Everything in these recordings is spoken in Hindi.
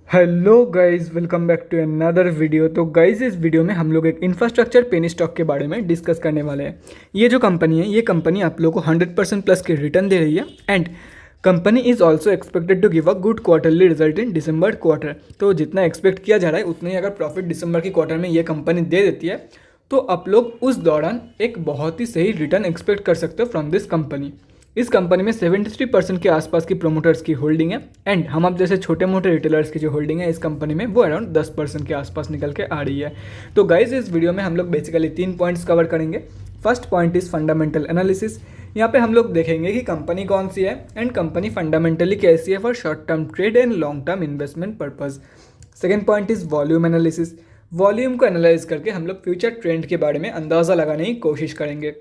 Hello guys, welcome back to another video. तो गाइस, इस वीडियो में हम लोग एक इंफ्रास्ट्रक्चर पेनी स्टॉक के बारे में डिस्कस करने वाले हैं। ये जो कंपनी है, ये कंपनी आप लोगों को 100% प्लस के रिटर्न दे रही है and company is also expected to give a good quarterly result in December quarter. तो जितना एक्सपेक्ट किया जा रहा है उतना ही अगर प्रॉफिट दिसंबर की क्वार्टर में ये कंपनी दे देती है तो आप लोग उस दौरान एक बहुत ही सही रिटर्न एक्सपेक्ट कर सकते हो फ्रॉम दिस कंपनी। इस कंपनी में 73% के आसपास की प्रोमोटर्स की होल्डिंग है एंड हम अब जैसे छोटे मोटे रिटेलर्स की जो होल्डिंग है इस कंपनी में वो अराउंड 10% के आसपास निकल के आ रही है। तो गाइज, इस वीडियो में हम लोग बेसिकली 3 पॉइंट्स कवर करेंगे। First point is fundamental analysis. यहाँ पे हम लोग देखेंगे कि कंपनी कौन सी है एंड कंपनी फंडामेंटली कैसी है for short term trade and long term investment purpose. Second point is volume analysis. Volume को एनालाइज करके हम लोग फ्यूचर ट्रेंड के बारे में अंदाज़ा लगाने की कोशिश करेंगे।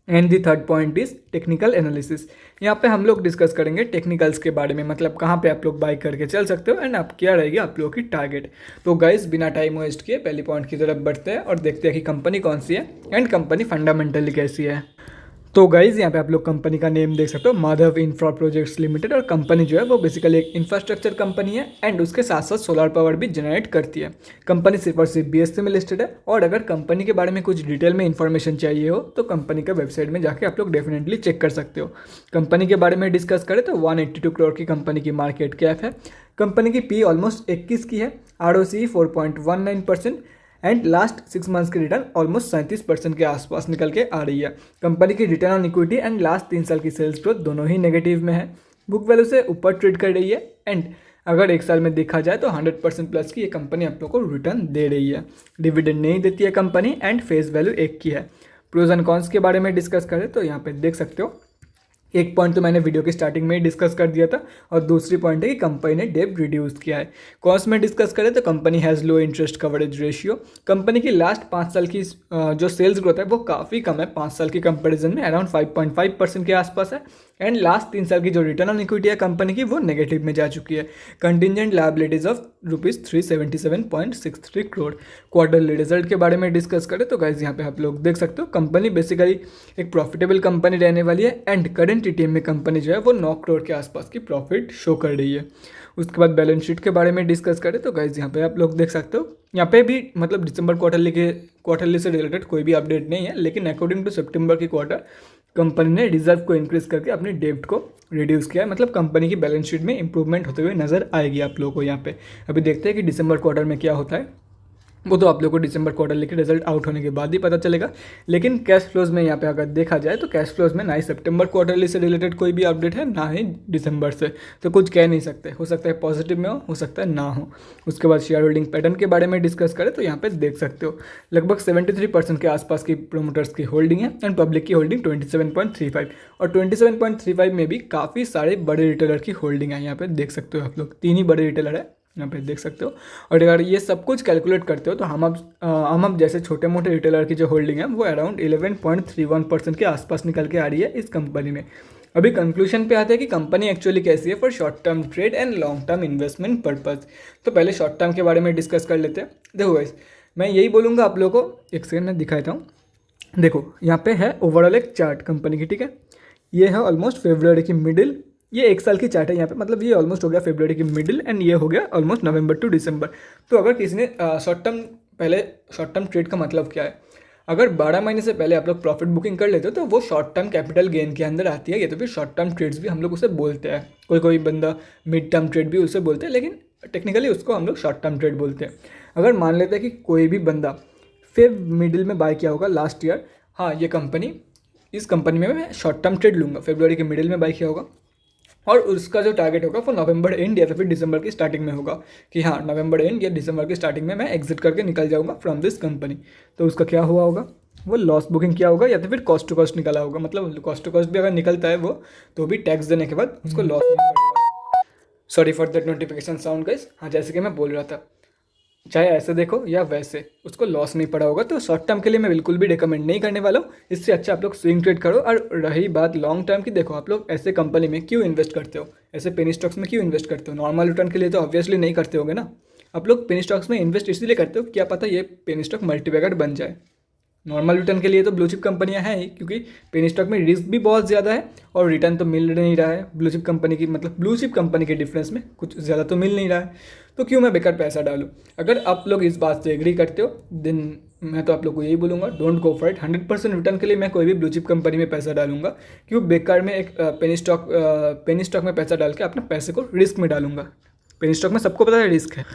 And the third point is technical analysis. यहाँ पे हम लोग डिस्कस करेंगे टेक्निकल्स के बारे में, मतलब कहाँ पे आप लोग बाई करके चल सकते हो एंड आप क्या रहेगी आप लोगों की टारगेट। तो गाइस, बिना टाइम वेस्ट किए पहली पॉइंट की तरफ बढ़ते हैं और देखते हैं कि कंपनी कौन सी है एंड कंपनी फंडामेंटली कैसी है। तो गाइज, यहाँ पे आप लोग कंपनी का नेम देख सकते हो, माधव इंफ्रा प्रोजेक्ट्स लिमिटेड। और कंपनी जो है वो बेसिकली एक इंफ्रास्ट्रक्चर कंपनी है एंड उसके साथ साथ सोलर पावर भी जनरेट करती है। कंपनी सिर्फ और सिर्फ BSE में लिस्टेड है। और अगर कंपनी के बारे में कुछ डिटेल में इंफॉर्मेशन चाहिए हो तो कंपनी का वेबसाइट में जाके आप लोग डेफिनेटली चेक कर सकते हो। कंपनी के बारे में डिस्कस करें तो 182 करोड़ की कंपनी की मार्केट कैप है। कंपनी की पी ऑलमोस्ट 21 की है। ROCE 4.19% एंड लास्ट 6 मंथ्स की रिटर्न ऑलमोस्ट 37% के आसपास निकल के आ रही है। कंपनी की return on equity and last 3 साल की सेल्स ग्रोथ दोनों ही नेगेटिव में है। बुक वैल्यू से ऊपर ट्रेड कर रही है एंड अगर एक साल में देखा जाए तो 100% प्लस की ये कंपनी आप लोग को रिटर्न दे रही है। डिविडेंड नहीं देती है कंपनी एंड फेस वैल्यू 1 की है। प्रोज एंड कॉन्स के बारे में डिस्कस करें तो यहाँ पे देख सकते हो, एक पॉइंट तो मैंने वीडियो की स्टार्टिंग में ही डिस्कस कर दिया था और दूसरी पॉइंट है कि कंपनी ने डेब्ट रिड्यूस किया है। कॉस्ट में डिस्कस करें तो company has low interest coverage ratio. Company की लास्ट 5 साल की जो सेल्स ग्रोथ है वो काफ़ी कम है 5 साल की कंपैरिजन में, अराउंड 5.5% के आसपास है। एंड लास्ट 3 साल की जो रिटर्न ऑन इक्विटी है कंपनी की वो नेगेटिव में जा चुकी है। Contingent liabilities of ₹377.63 crore. Quarterly result के बारे में डिस्कस करें तो गाइज, यहाँ पे आप लोग देख सकते हो कंपनी बेसिकली एक प्रॉफिटेबल कंपनी रहने वाली है एंड करंट TTM में कंपनी जो है वो 9 करोड़ के आसपास की प्रॉफिट शो कर रही है। उसके बाद बैलेंस शीट के बारे में डिस्कस करें तो गाइज, यहाँ पे आप लोग देख सकते हो, यहाँ पे भी मतलब दिसंबर क्वार्टरली से रिलेटेड कोई भी अपडेट नहीं है, लेकिन अकॉर्डिंग टू सितंबर की क्वार्टर कंपनी ने रिजर्व को इंक्रीज करके अपनी डेब्ट को रिड्यूस किया है। मतलब कंपनी की बैलेंस शीट में इंप्रूवमेंट होते हुए नजर आएगी आप लोगों को यहाँ पे। अभी देखते हैं कि दिसंबर क्वार्टर में क्या होता है, वो तो आप लोगों को दिसंबर क्वार्टर के रिजल्ट आउट होने के बाद ही पता चलेगा। लेकिन कैश फ्लोज में यहाँ पे अगर देखा जाए तो कैश फ्लोज में ना ही सितंबर क्वार्टरली से रिलेटेड कोई भी अपडेट है ना ही दिसंबर से, तो कुछ कह नहीं सकते। हो सकता है पॉजिटिव में हो सकता है ना हो। उसके बाद शेयर होल्डिंग पैटर्न के बारे में डिस्कस करें तो यहाँ पे देख सकते हो लगभग 73% के आसपास की प्रोमोटर्स की होल्डिंग है एंड पब्लिक की होल्डिंग 27.35, और 27.35 में भी काफ़ी सारे बड़े रिटेलर की होल्डिंग है। यहाँ पे देख सकते हो आप लोग 3 ही बड़े रिटेलर है यहाँ पे देख सकते हो। और अगर ये सब कुछ कैलकुलेट करते हो तो हम जैसे छोटे मोटे रिटेलर की जो होल्डिंग है वो अराउंड 11.31% के आसपास निकल के आ रही है इस कंपनी में। अभी कंक्लूजन पे आते हैं कि कंपनी एक्चुअली कैसी है for short term trade and long term investment purpose. तो पहले शॉर्ट टर्म के बारे में डिस्कस कर लेते हैं। देखो गाइस, मैं यही बोलूँगा आप लोगों को, एक सेकंड में दिखाता हूँ। देखो यहाँ पे है ओवरऑल एक चार्ट कंपनी की, ठीक है। ये है ऑलमोस्ट फरवरी की मिडिल, ये 1 साल की चार्ट है यहाँ पे, मतलब ये ऑलमोस्ट हो गया फरवरी की मिडिल एंड ये हो गया ऑलमोस्ट नवंबर टू दिसंबर। तो अगर किसी ने शॉर्ट टर्म, पहले शॉर्ट टर्म ट्रेड का मतलब क्या है, अगर 12 महीने से पहले आप लोग प्रॉफिट बुकिंग कर लेते हो तो वो शॉर्ट टर्म कैपिटल गेन के अंदर आती है। ये तो फिर शॉर्ट टर्म ट्रेड्स भी हम लोग उसे बोलते हैं, कोई कोई बंदा मिड टर्म ट्रेड भी उसे बोलते हैं, लेकिन टेक्निकली उसको हम लोग शॉर्ट टर्म ट्रेड बोलते हैं। अगर मान लेते हैं कि कोई भी बंदा फिर मिडिल में बाय किया होगा लास्ट ईयर, हाँ ये कंपनी, इस कंपनी में मैं शॉर्ट टर्म ट्रेड लूँगा, फरवरी के मिडिल में बाय किया होगा और उसका जो टारगेट होगा वो नवंबर एंड या फिर दिसंबर की स्टार्टिंग में होगा कि हाँ नवंबर एंड या दिसंबर की स्टार्टिंग में मैं एग्जिट करके निकल जाऊंगा फ्रॉम दिस कंपनी। तो उसका क्या हुआ होगा, वो लॉस बुकिंग किया होगा या तो फिर कॉस्ट टू कॉस्ट निकाला होगा। मतलब कॉस्ट टू कॉस्ट भी अगर निकलता है वो, तो भी टैक्स देने के बाद उसको लॉस नहीं पड़ेगा। Sorry for that notification sound guys. हाँ, जैसे कि मैं बोल रहा था, चाहे ऐसे देखो या वैसे उसको लॉस नहीं पड़ा होगा। तो शॉर्ट टर्म के लिए मैं बिल्कुल भी रिकमेंड नहीं करने वाला हूँ। इससे अच्छा आप लोग स्विंग ट्रेड करो। और रही बात लॉन्ग टर्म की, देखो आप लोग ऐसे कंपनी में क्यों इन्वेस्ट करते हो, ऐसे पेनी स्टॉक्स में क्यों इन्वेस्ट करते हो, नॉर्मल रिटर्न के लिए तो ऑब्वियसली नहीं करते होगे ना। आप लोग पेनी स्टॉक्स में इन्वेस्ट इसलिए करते हो, क्या पता ये पेनी स्टॉक मल्टीबैगर बन जाए। नॉर्मल रिटर्न के लिए तो ब्लू चिप कंपनियां हैं ही, क्योंकि पेनी स्टॉक में रिस्क भी बहुत ज़्यादा है और रिटर्न तो मिल नहीं रहा है ब्लू चिप कंपनी की, मतलब ब्लू चिप कंपनी के डिफरेंस में कुछ ज़्यादा तो मिल नहीं रहा है। तो क्यों मैं बेकार पैसा डालूँ। अगर आप लोग इस बात से एग्री करते हो देन मैं तो आप लोग को यही बोलूँगा, don't go for it. 100% return के लिए मैं कोई भी ब्लू चिप कंपनी में पैसा डालूंगा, क्यों बेकार में एक पेनी स्टॉक में पैसा डाल के अपने पैसे को रिस्क में डालूंगा। पेनी स्टॉक में सबको पता है रिस्क है।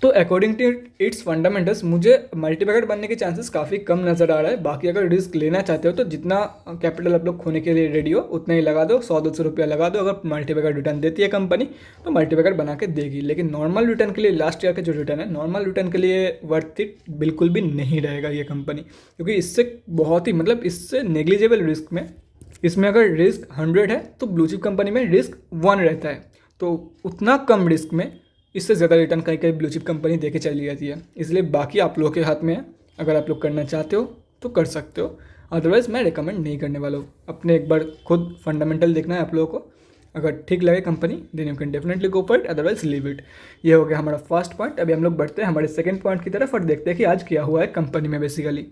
तो अकॉर्डिंग टू इट्स फंडामेंटल्स मुझे मल्टीबैगर बनने के चांसेस काफ़ी कम नज़र आ रहा है। बाकी अगर रिस्क लेना चाहते हो तो जितना कैपिटल आप लोग खोने के लिए रेडी हो उतना ही लगा दो, 100-200 रुपया लगा दो। अगर मल्टीबैगर रिटर्न देती है कंपनी तो मल्टीबैगर बना के देगी, लेकिन नॉर्मल रिटर्न के लिए लास्ट ईयर के जो रिटर्न है नॉर्मल रिटर्न के लिए वर्थ इट बिल्कुल भी नहीं रहेगा ये कंपनी, क्योंकि इससे बहुत ही मतलब इससे नेग्लिजिबल रिस्क में, इसमें अगर रिस्क 100 है तो ब्लू चिप कंपनी में रिस्क 1 रहता है। तो उतना कम रिस्क में इससे ज़्यादा रिटर्न कहीं कहीं ब्लू चिप कंपनी देके चली जाती है। इसलिए बाकी आप लोगों के हाथ में है, अगर आप लोग करना चाहते हो तो कर सकते हो, अदरवाइज़ मैं रिकमेंड नहीं करने वाला हूँ। अपने एक बार खुद फंडामेंटल देखना है आप लोगों को, अगर ठीक लगे company then you can definitely go for it, otherwise leave it. ये हो गया हमारा फर्स्ट पॉइंट। अभी हम लोग बढ़ते हैं हमारे सेकंड पॉइंट की तरफ और देखते हैं कि आज क्या हुआ है कंपनी में बेसिकली।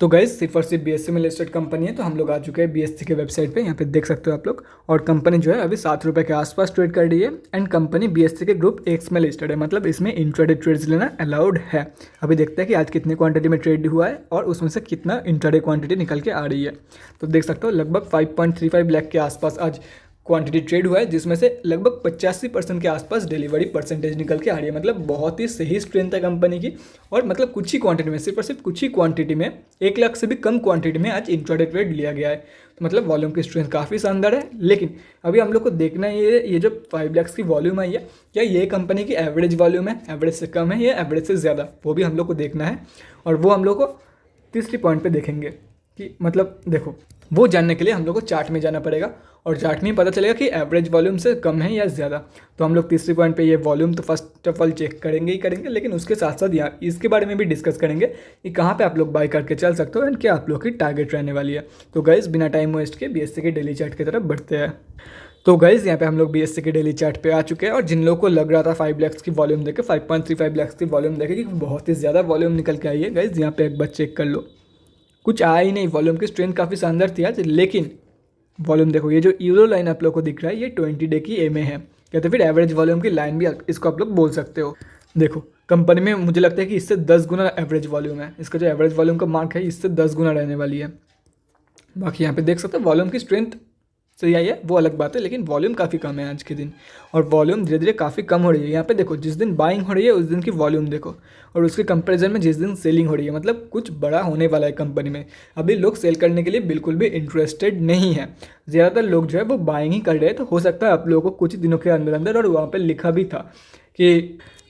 तो गाइस सिर्फ और सिर्फ BSE में लिस्टेड कंपनी है, तो हम लोग आ चुके हैं BSE के वेबसाइट पे, यहाँ पे देख सकते हो आप लोग। और कंपनी जो है अभी 7 रुपये के आसपास ट्रेड कर रही है एंड कंपनी BSE के ग्रुप X में लिस्टेड है, मतलब इसमें इंट्राडे ट्रेड्स लेना अलाउड है। अभी देखते हैं कि आज कितनी क्वांटिटी में ट्रेड हुआ है और उसमें से कितना इंट्राडे क्वांटिटी निकल के आ रही है। तो देख सकते हो लगभग 5.35 लाख के आसपास आज क्वांटिटी ट्रेड हुआ है, जिसमें से लगभग 85% के आसपास डिलीवरी परसेंटेज निकल के आ रही है। मतलब बहुत ही सही स्ट्रेंथ है कंपनी की, और मतलब कुछ ही क्वांटिटी में, सिर्फ और सिर्फ कुछ ही क्वांटिटी में 1 लाख से भी कम क्वांटिटी में आज इंट्राडे ट्रेड लिया गया है। तो मतलब वॉल्यूम की स्ट्रेंथ काफ़ी शानदार है। लेकिन अभी हम लोग को देखना है ये जो 5 लाख की वॉल्यूम आई है, क्या ये कंपनी की एवरेज वॉल्यूम है, एवरेज से कम है या एवरेज से ज़्यादा, वो भी हम लोग को देखना है। और वो हम लोग को तीसरी पॉइंट पे देखेंगे कि मतलब देखो, वो जानने के लिए हम लोग को चार्ट में जाना पड़ेगा और चार्ट में ही पता चलेगा कि एवरेज वॉल्यूम से कम है या ज़्यादा। तो हम लोग तीसरी पॉइंट पे ये वॉल्यूम तो फर्स्ट ऑफ ऑल चेक करेंगे ही करेंगे, लेकिन उसके साथ साथ यहाँ इसके बारे में भी डिस्कस करेंगे कि कहाँ पे आप लोग बाय करके चल सकते हो एंड क्या आप लोग की टारगेट रहने वाली है। तो गाइस बिना टाइम वेस्ट के BSE के डेली चार्ट की तरफ बढ़ते हैं। तो गाइस यहाँ पे हम लोग BSE के डेली चार्ट पे आ चुके हैं, और जिन लोगों को लग रहा था 5 लाख की वॉल्यूम देखे, 5.35 लाख की वॉल्यूम देखे कि बहुत ही ज़्यादा वॉल्यूम निकल के आई है, गाइस यहाँ पे एक बार चेक कर लो, कुछ आया ही नहीं। वॉल्यूम की स्ट्रेंथ काफ़ी शानदार थी आज, लेकिन वॉल्यूम देखो, ये जो यूरो लाइन आप लोग को दिख रहा है ये 20 डे की MA है, या तो फिर एवरेज वॉल्यूम की लाइन भी इसको आप लोग बोल सकते हो। देखो कंपनी में मुझे लगता है कि इससे 10 गुना एवरेज वॉल्यूम है, इसका जो एवरेज वॉल्यूम का मार्क है इससे 10 गुना रहने वाली है। बाकी यहाँ पे देख सकते हो वॉल्यूम की स्ट्रेंथ सही आई है, वो अलग बात है, लेकिन वॉल्यूम काफ़ी कम है आज के दिन, और वॉल्यूम धीरे धीरे काफ़ी कम हो रही है। यहाँ पे देखो जिस दिन बाइंग हो रही है उस दिन की वॉल्यूम देखो, और उसके कंपैरिजन में जिस दिन सेलिंग हो रही है, मतलब कुछ बड़ा होने वाला है कंपनी में। अभी लोग सेल करने के लिए बिल्कुल भी इंटरेस्टेड नहीं है, ज़्यादातर लोग जो है वो बाइंग ही कर रहे हैं। तो हो सकता है आप लोगों को कुछ दिनों के अंदर अंदर, और वहाँ पर लिखा भी था कि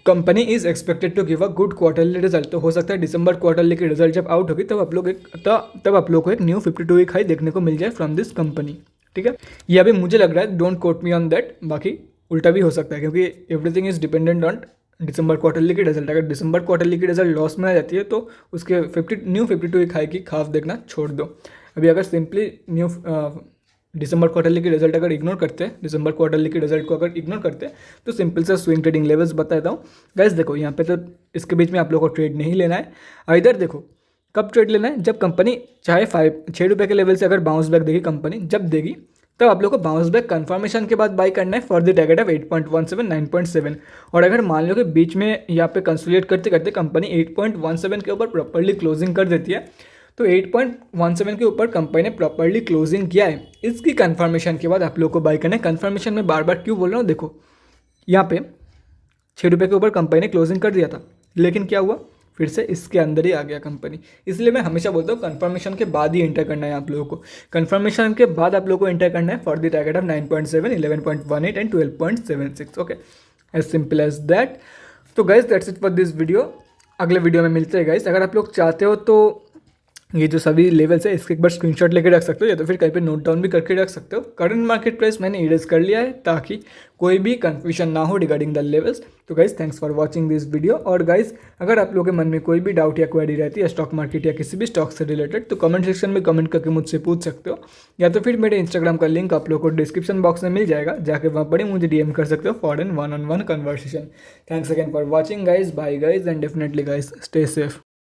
company is expected to give a good quarterly result, तो हो सकता है दिसंबर क्वार्टरली की रिजल्ट जब आउट होगी तब आप लोग को एक न्यू 52 वीक हाई देखने को मिल जाए फ्रॉम दिस कंपनी। ठीक है, ये अभी मुझे लग रहा है, don't quote me on that, बाकी उल्टा भी हो सकता है, क्योंकि everything is dependent on December quarterly की रिजल्ट। अगर दिसंबर क्वार्टरली की रिजल्ट लॉस में आ जाती है तो उसके न्यू 52 वीक हाई की खाफ देखना छोड़ दो। अभी अगर सिंपली दिसंबर क्वार्टरली की रिजल्ट अगर इग्नोर करते हैं, दिसंबर क्वार्टरली की रिजल्ट को अगर इग्नोर करते हैं, तो सिंपल सा स्विंग ट्रेडिंग लेवल्स बताता हूँ गाइस। देखो यहाँ पे तो इसके बीच में आप लोगों को ट्रेड नहीं लेना है। इधर देखो कब ट्रेड लेना है, जब कंपनी चाहे 6 रुपये के लेवल से अगर बाउंस बैक देगी कंपनी, जब देगी तब आप लोग को बाउंस बैक कंफर्मेशन के बाद बाई करना है फॉर द टारगेट ऑफ 8.17 9.7। और अगर मान लो कि बीच में यहाँ पे कंसोलिडेट करते करते कंपनी 8.17 के ऊपर प्रॉपर्ली क्लोजिंग कर देती है, तो 8.17 के ऊपर कंपनी ने प्रॉपर्ली क्लोजिंग किया है, इसकी कंफर्मेशन के बाद आप लोग को बाई करना है। कंफर्मेशन में बार बार क्यों बोल रहा हूँ, देखो यहाँ पे 6 रुपये के ऊपर कंपनी ने क्लोजिंग कर दिया था, लेकिन क्या हुआ, फिर से इसके अंदर ही आ गया कंपनी। इसलिए मैं हमेशा बोलता हूँ कंफर्मेशन के बाद ही एंटर करना है आप लोगों को, कंफर्मेशन के बाद आप लोगों को एंटर करना है for the target of 9.7 11.18 and 12.76। Okay, as simple as that. तो guys that's it for this video, अगले वीडियो में मिलते हैं गाइज। अगर आप लोग चाहते हो तो ये जो सभी लेवल्स है इसके एक बार स्क्रीनशॉट लेके रख सकते हो, या तो फिर कहीं पे नोट डाउन भी करके रख सकते हो। करंट मार्केट प्राइस मैंने इरेज कर लिया है ताकि कोई भी कंफ्यूजन ना हो रिगार्डिंग द लेवल्स। तो guys thanks for watching this video. और गाइज अगर आप लोगों के मन में कोई भी डाउट या क्वेरी रहती है स्टॉक मार्केट या किसी भी स्टॉक से रिलेटेड, तो कमेंट सेक्शन में कमेंट करके मुझसे पूछ सकते हो, या तो फिर मेरे इंस्टाग्राम का लिंक आप लोगों को डिस्क्रिप्शन बॉक्स में मिल जाएगा, जाके वहाँ पर मुझे DM कर सकते हो for an 1-on-1 conversation. Thanks again for watching guys, bye guys, and definitely guys stay safe.